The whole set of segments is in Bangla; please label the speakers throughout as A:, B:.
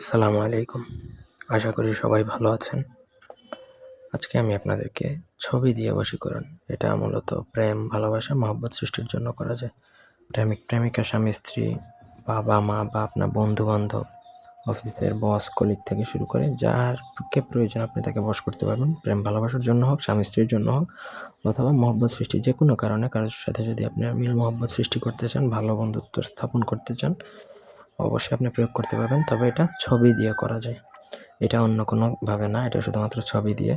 A: আসসালামু আলাইকুম। আশা করি সবাই ভালো আছেন। আজকে আমি আপনাদেরকে ছবি দিয়ে বশীকরণ, এটা মূলত প্রেম, ভালোবাসা, মহব্বত সৃষ্টির জন্য করা যায়। প্রেমিক-প্রেমিকা, স্বামী-স্ত্রী, বাবা-মা বা আপনার বন্ধু-বান্ধব, অফিসের বস, কলিগ থেকে শুরু করে যারকে প্রয়োজন আপনি তাকে বশ করতে পারবেন। প্রেম ভালোবাসার জন্য হোক, স্বামী-স্ত্রীর জন্য হোক, অথবা মহব্বত সৃষ্টি যেকোনো কারণে কারোর সাথে যদি আপনি মিল মহব্বত সৃষ্টি করতে চান, ভালো বন্ধুত্ব স্থাপন করতে চান, অবশ্যই আপনি প্রয়োগ করতে পারবেন। তবে এটা ছবি দিয়ে করা যায়। এটা অন্য কোনোভাবে না, এটা শুধুমাত্র ছবি দিয়ে।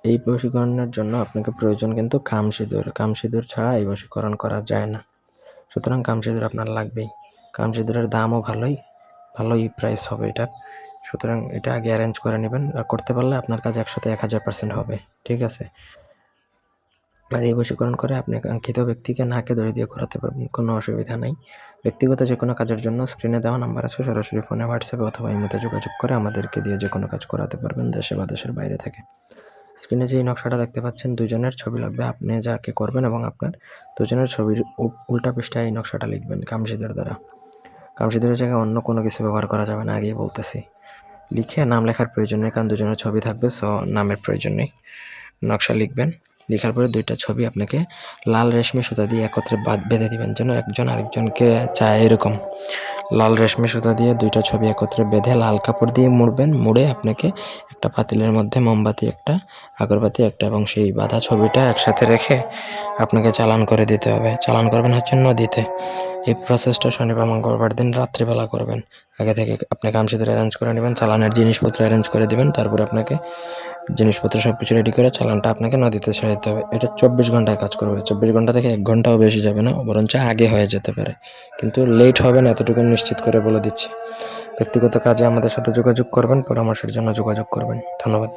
A: এই বশীকরণের জন্য আপনাকে প্রয়োজন কিন্তু কামসিঁদুর। কামসিঁদুর ছাড়া এই বশীকরণ করা যায় না। সুতরাং কামসিঁদুর আপনার লাগবেই। কামসিঁদুরের দামও ভালোই প্রাইস হবে এটার। সুতরাং এটা আগে অ্যারেঞ্জ করে নেবেন। আর করতে পারলে আপনার কাজ ১০০তে ১,০০০% হবে। ঠিক আছে? আর এই বশীকরণ করে আপনি কাঙ্ক্ষিত ব্যক্তিকে নাকে দড়ি দিয়ে ঘোরাতে পারবেন, কোনো অসুবিধা নেই। ব্যক্তিগত যে কোনো কাজের জন্য স্ক্রিনে দেওয়া নাম্বার আছে, সরাসরি ফোনে, হোয়াটসঅ্যাপে অথবা ইমোতে যোগাযোগ করে আমাদেরকে দিয়ে যে কোনো কাজ করাতে পারবেন, দেশে বা দেশের বাইরে থেকে। স্ক্রিনে যে নকশাটা দেখতে পাচ্ছেন, দুজনের ছবি লাগবে। আপনি যাকে করবেন এবং আপনার দুজনের ছবির উল্টা পৃষ্ঠায় এই নকশাটা লিখবেন কামসিঁদুর দ্বারা। কামসিঁদুরের জায়গায় অন্য কোনো কিছু ব্যবহার করা যাবে না, আগেই বলতেছি। লিখে নাম লেখার প্রয়োজন নেই, কারণ দুজনের ছবি থাকবে, সো নামের প্রয়োজন নেই। নকশা লিখবেন। লেখার পরে ২টা ছবি আপনাকে লাল রেশমি সুতা দিয়ে একত্রে বেঁধে দিবেন, যেন একজন আরেকজনকে চায় এরকম। লাল রেশমি সুতা দিয়ে 2টা ছবি একত্রে বেঁধে লাল কাপড় দিয়ে মুড়বেন। মুড়ে আপনাকে একটা পাতিলের মধ্যে মোমবাতি একটা, আগরবাতি একটা এবং সেই বাঁধা ছবিটা একসাথে রেখে আপনাকে চালান করে দিতে হবে। চালান করবেন হচ্ছে নদীতে। এই প্রসেসটা শনিবার মঙ্গলবার দিন রাত্রিবেলা করবেন। আগে থেকে আপনি কামসিঁদুর অ্যারেঞ্জ করে নেবেন, চালানের জিনিসপত্র অ্যারেঞ্জ করে দেবেন। তারপর আপনাকে জিনিসপত্র সব কিছু রেডি করে চালানটা আপনাকে নদীতে ছেড়ে দিতে হবে। এটা 24 ঘন্টায় কাজ করবে। 24 ঘন্টা থেকে 1 ঘন্টাও বেশি যাবে না, বরঞ্চ আগে হয়ে যেতে পারে, কিন্তু লেট হবে না, এতটুকু নিশ্চিত করে বলে দিচ্ছি। ব্যক্তিগত কাজে আমাদের সাথে যোগাযোগ করবেন, পরামর্শের জন্য যোগাযোগ করবেন। ধন্যবাদ।